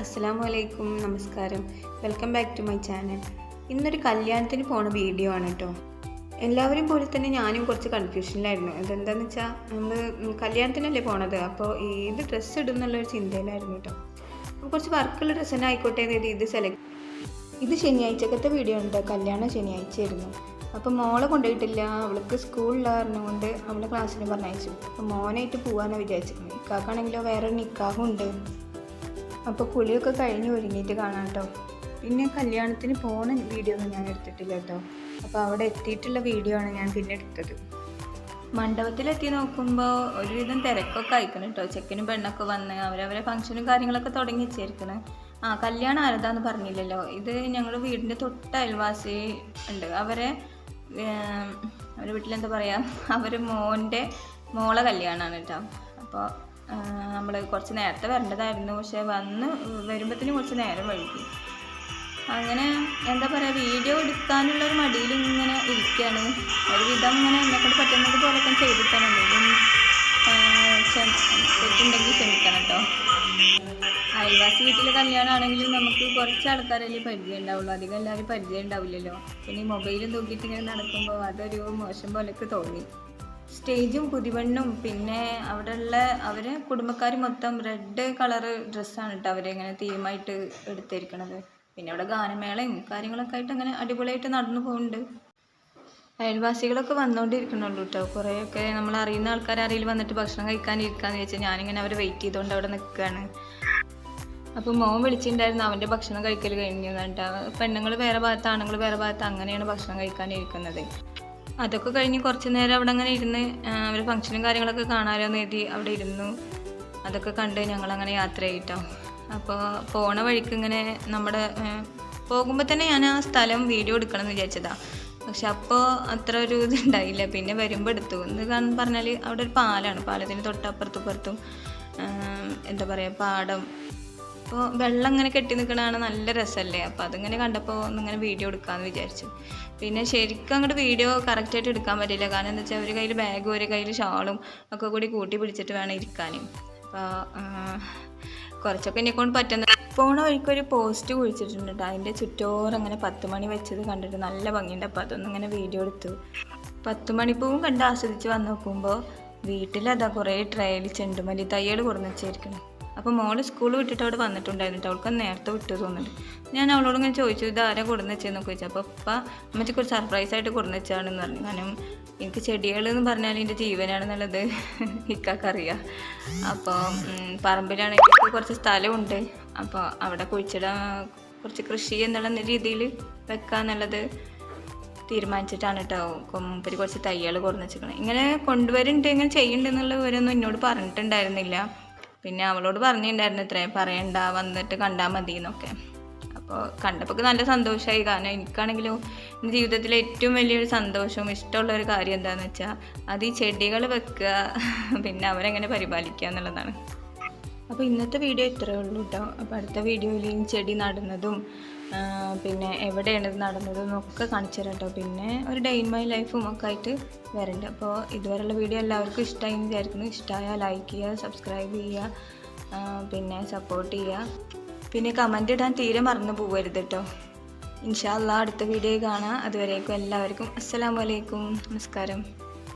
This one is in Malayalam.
അസ്സലാമു അലൈക്കും, നമസ്കാരം. Welcome back to my channel. ഇന്നൊരു കല്യാണത്തിന് പോണ വീഡിയോ ആണ് കേട്ടോ. എല്ലാവരും പോലെ തന്നെ ഞാനും കുറച്ച് കൺഫ്യൂഷനിലായിരുന്നു. അതെന്താണെന്ന് വെച്ചാൽ നമ്മൾ കല്യാണത്തിനല്ലേ പോണത്, അപ്പോൾ ഏത് ഡ്രസ്സ് ഇടും എന്നുള്ളൊരു ചിന്തയിലായിരുന്നു കേട്ടോ. അപ്പോൾ കുറച്ച് വർക്കുള്ള ഡ്രസ്സ് തന്നെ ആയിക്കോട്ടെ എന്ന് ഇത് സെലക്ട്. ഇത് ശനിയാഴ്ചക്കത്തെ വീഡിയോ ഉണ്ട്. കല്യാണം ശനിയാഴ്ചയായിരുന്നു. അപ്പോൾ മോളെ കൊണ്ടുപോയിട്ടില്ല, അവൾക്ക് സ്കൂളിലായിരുന്നുകൊണ്ട് അവളെ ക്ലാസ്സിന് പറഞ്ഞയച്ചു. അപ്പോൾ മോനായിട്ട് പോകാനാണ് വിചാരിച്ചിരുന്നത്. ഇക്കാക്കാണെങ്കിലോ വേറൊരു നിക്കാഹും ഉണ്ട്. അപ്പോൾ കുളിയൊക്കെ കഴിഞ്ഞ് ഒരുങ്ങിയിട്ട് കാണാം കേട്ടോ. പിന്നെ കല്യാണത്തിന് പോണ വീഡിയോ ഒന്നും ഞാൻ എടുത്തിട്ടില്ല കേട്ടോ. അപ്പോൾ അവിടെ എത്തിയിട്ടുള്ള വീഡിയോ ആണ് ഞാൻ പിന്നെ എടുത്തത്. മണ്ഡപത്തിലെത്തി നോക്കുമ്പോൾ ഒരുവിധം തിരക്കൊക്കെ അയക്കണം കേട്ടോ. ചെക്കനും പെണ്ണൊക്കെ വന്ന് അവരവരെ ഫംഗ്ഷനും കാര്യങ്ങളൊക്കെ തുടങ്ങി വെച്ചിരിക്കണം. കല്യാണം ആരതാന്ന് പറഞ്ഞില്ലല്ലോ. ഇത് ഞങ്ങൾ വീടിൻ്റെ തൊട്ട് അയൽവാസി ഉണ്ട്. അവരെ വീട്ടിലെന്താ പറയുക, അവർ മോളെ കല്യാണമാണ് കേട്ടോ. അപ്പോൾ നമ്മൾ കുറച്ച് നേരത്തെ വരേണ്ടതായിരുന്നു, പക്ഷെ വരുമ്പോഴത്തേനും കുറച്ച് നേരം വൈകി. അങ്ങനെ എന്താ പറയുക, വീഡിയോ എടുക്കാനുള്ളൊരു മടിയിൽ ഇങ്ങനെ ഇരിക്കുകയാണ്. ഒരുവിധം ഇങ്ങനെ എന്നെക്കൊണ്ട് പറ്റുന്നത് പോലൊക്കെ ചെയ്തിട്ടാണ്. എന്തെങ്കിലും തെറ്റുണ്ടെങ്കിൽ ക്ഷമിക്കണം കേട്ടോ. അയൽവാസി വീട്ടിലെ കല്യാണമാണെങ്കിലും നമുക്ക് കുറച്ച് ആൾക്കാരല്ലേ പരിചയം ഉണ്ടാവുള്ളൂ, അധികം എല്ലാവരും പരിചയം ഉണ്ടാവില്ലല്ലോ. പിന്നെ ഈ മൊബൈലും തൂക്കിയിട്ട് ഇങ്ങനെ നടക്കുമ്പോൾ അതൊരു മോശം പോലെയൊക്കെ തോന്നി. സ്റ്റേജും പുതിവെണ്ണും പിന്നെ അവിടെയുള്ള അവരെ കുടുംബക്കാർ മൊത്തം റെഡ് കളറ് ഡ്രസ്സാണ് കേട്ടോ അവരിങ്ങനെ തീമായിട്ട് എടുത്തിരിക്കണത്. പിന്നെ അവിടെ ഗാനമേളയും കാര്യങ്ങളൊക്കെ ആയിട്ട് അങ്ങനെ അടിപൊളിയായിട്ട് നടന്നു പോകുന്നുണ്ട്. അയൽവാസികളൊക്കെ വന്നുകൊണ്ടിരിക്കണുള്ളൂ കേട്ടോ. കുറേയൊക്കെ നമ്മൾ അറിയുന്ന ആൾക്കാരെങ്കിലും വന്നിട്ട് ഭക്ഷണം കഴിക്കാനിരിക്കാന്ന് വെച്ചാൽ ഞാനിങ്ങനെ അവർ വെയിറ്റ് ചെയ്തുകൊണ്ട് അവിടെ നിൽക്കുകയാണ്. അപ്പോൾ മോൻ വിളിച്ചിട്ടുണ്ടായിരുന്നു, അവൻ്റെ ഭക്ഷണം കഴിക്കൽ കഴിഞ്ഞു എന്നിട്ട്. പെണ്ണുങ്ങൾ വേറെ ഭാഗത്ത് ആണുങ്ങൾ വേറെ ഭാഗത്ത് അങ്ങനെയാണ് ഭക്ഷണം കഴിക്കാനിരിക്കുന്നത്. അതൊക്കെ കഴിഞ്ഞ് കുറച്ച് നേരം അവിടെ അങ്ങനെ ഇരുന്ന് അവർ ഫംഗ്ഷനും കാര്യങ്ങളൊക്കെ കാണാമല്ലോ എന്ന് എഴുതി അവിടെ ഇരുന്നു. അതൊക്കെ കണ്ട് ഞങ്ങളങ്ങനെ യാത്ര ചെയ്തിട്ടോ. അപ്പോൾ പോണ വഴിക്ക് ഇങ്ങനെ നമ്മുടെ പോകുമ്പോൾ തന്നെ ഞാൻ ആ സ്ഥലം വീഡിയോ എടുക്കണം എന്ന് വിചാരിച്ചതാണ്. പക്ഷെ അപ്പോൾ അത്ര ഒരു ഇതുണ്ടായില്ല. പിന്നെ വരുമ്പോൾ എടുത്തു. എന്ന് പറഞ്ഞാൽ അവിടെ ഒരു പാലാണ്, പാലത്തിന് തൊട്ടപ്പുറത്തും എന്താ പറയുക പാടം. അപ്പോൾ വെള്ളം ഇങ്ങനെ കെട്ടി നിൽക്കണതാണ് നല്ല രസമല്ലേ. അപ്പോൾ അതിങ്ങനെ കണ്ടപ്പോൾ ഒന്നിങ്ങനെ വീഡിയോ എടുക്കാമെന്ന് വിചാരിച്ചു. പിന്നെ ശരിക്കും അങ്ങോട്ട് വീഡിയോ കറക്റ്റായിട്ട് എടുക്കാൻ പറ്റില്ല. കാരണം എന്താ വെച്ചാൽ ഒരു കയ്യിൽ ബാഗും ഒരു കയ്യിൽ ഷാളും ഒക്കെ കൂടി കൂട്ടി പിടിച്ചിട്ട് വേണം ഇരിക്കാനും. അപ്പോൾ കുറച്ചൊക്കെ എന്നെക്കൊണ്ട് പറ്റുന്ന. പോണ വഴിക്കൊരു പോസ്റ്റ് കുഴിച്ചിട്ടുണ്ട് കേട്ടോ. അതിൻ്റെ ചുറ്റോറ് അങ്ങനെ 10 മണി വെച്ചത് കണ്ടിട്ട് നല്ല ഭംഗിയുണ്ട്. അപ്പോൾ അതൊന്നും ഇങ്ങനെ വീഡിയോ എടുത്തു. 10 മണിപ്പൂവും കണ്ട് ആസ്വദിച്ച് വന്ന് നോക്കുമ്പോൾ വീട്ടിലതാ കുറേ ട്രയൽ ചെണ്ടുമല്ലി തയ്യൽ കൊടുന്ന് വെച്ചിരിക്കണം. അപ്പോൾ മോള് സ്കൂൾ വിട്ടിട്ട് അവിടെ വന്നിട്ടുണ്ടായിരുന്നു. അവൾക്ക് നേരത്തെ വിട്ടു തോന്നുന്നുണ്ട്. ഞാൻ അവളോട് ഇങ്ങനെ ചോദിച്ചു, ഇത് ആരാ കൊടുന്ന് വെച്ചതെന്നൊക്കെ ചോദിച്ചു. അപ്പോൾ അമ്മച്ചിക്ക് ഒരു സർപ്രൈസായിട്ട് കൊടുന്ന് വെച്ചാണെന്ന് പറഞ്ഞു. കാരണം എനിക്ക് ചെടികൾ എന്ന് പറഞ്ഞാൽ എൻ്റെ ജീവനാണെന്നുള്ളത് ഇക്കാക്കറിയാം. അപ്പോൾ പറമ്പിലാണെങ്കിൽ കുറച്ച് സ്ഥലമുണ്ട്. അപ്പോൾ അവിടെ കുഴിച്ചിടാൻ കുറച്ച് കൃഷി എന്നുള്ള രീതിയിൽ വെക്കാന്നുള്ളത് തീരുമാനിച്ചിട്ടാണ് കേട്ടോ. മൂപ്പര് കുറച്ച് തയ്യൽ കൊടുന്ന് വെച്ചിരിക്കണം. ഇങ്ങനെ കൊണ്ടുവരുന്നുണ്ട്, ഇങ്ങനെ ചെയ്യുന്നുണ്ടെന്നുള്ള വിവരമൊന്നും എന്നോട് പറഞ്ഞിട്ടുണ്ടായിരുന്നില്ല. പിന്നെ അവളോട് പറഞ്ഞിട്ടുണ്ടായിരുന്നു ഇത്രയും പറയണ്ട, വന്നിട്ട് കണ്ടാൽ മതി എന്നൊക്കെ. അപ്പോൾ കണ്ടപ്പോൾ നല്ല സന്തോഷമായി. കാരണം എനിക്കാണെങ്കിലും എൻ്റെ ജീവിതത്തിലെ ഏറ്റവും വലിയൊരു സന്തോഷവും ഇഷ്ടമുള്ള ഒരു കാര്യം എന്താണെന്ന് വെച്ചാൽ അത് ഈ ചെടികൾ വെക്കുക, പിന്നെ അവരെങ്ങനെ പരിപാലിക്കുക എന്നുള്ളതാണ്. അപ്പോൾ ഇന്നത്തെ വീഡിയോ ഇത്രയേ ഉള്ളൂ കേട്ടോ. അപ്പോൾ അടുത്ത വീഡിയോയിൽ ഈ ചെടി നടുന്നതും പിന്നെ എവിടെയാണ് നടന്നതും ഒക്കെ കാണിച്ചു തരാം കേട്ടോ. പിന്നെ ഒരു ഡേ ഇൻ മൈ ലൈഫും ഒക്കെ ആയിട്ട് വരണ്ട്. അപ്പോൾ ഇതുവരെയുള്ള വീഡിയോ എല്ലാവർക്കും ഇഷ്ടമായി എന്ന് വിചാരിക്കുന്നു. ഇഷ്ടമായാൽ ലൈക്ക് ചെയ്യുക, സബ്സ്ക്രൈബ് ചെയ്യുക, പിന്നെ സപ്പോർട്ട് ചെയ്യുക. പിന്നെ കമൻ്റ് ഇടാൻ തീരെ മറന്നു പോകരുത് കേട്ടോ. ഇൻഷാ അല്ലാഹ് അടുത്ത വീഡിയോ കാണാം. അതുവരേക്കും എല്ലാവർക്കും അസ്സലാമു അലൈക്കും, നമസ്കാരം.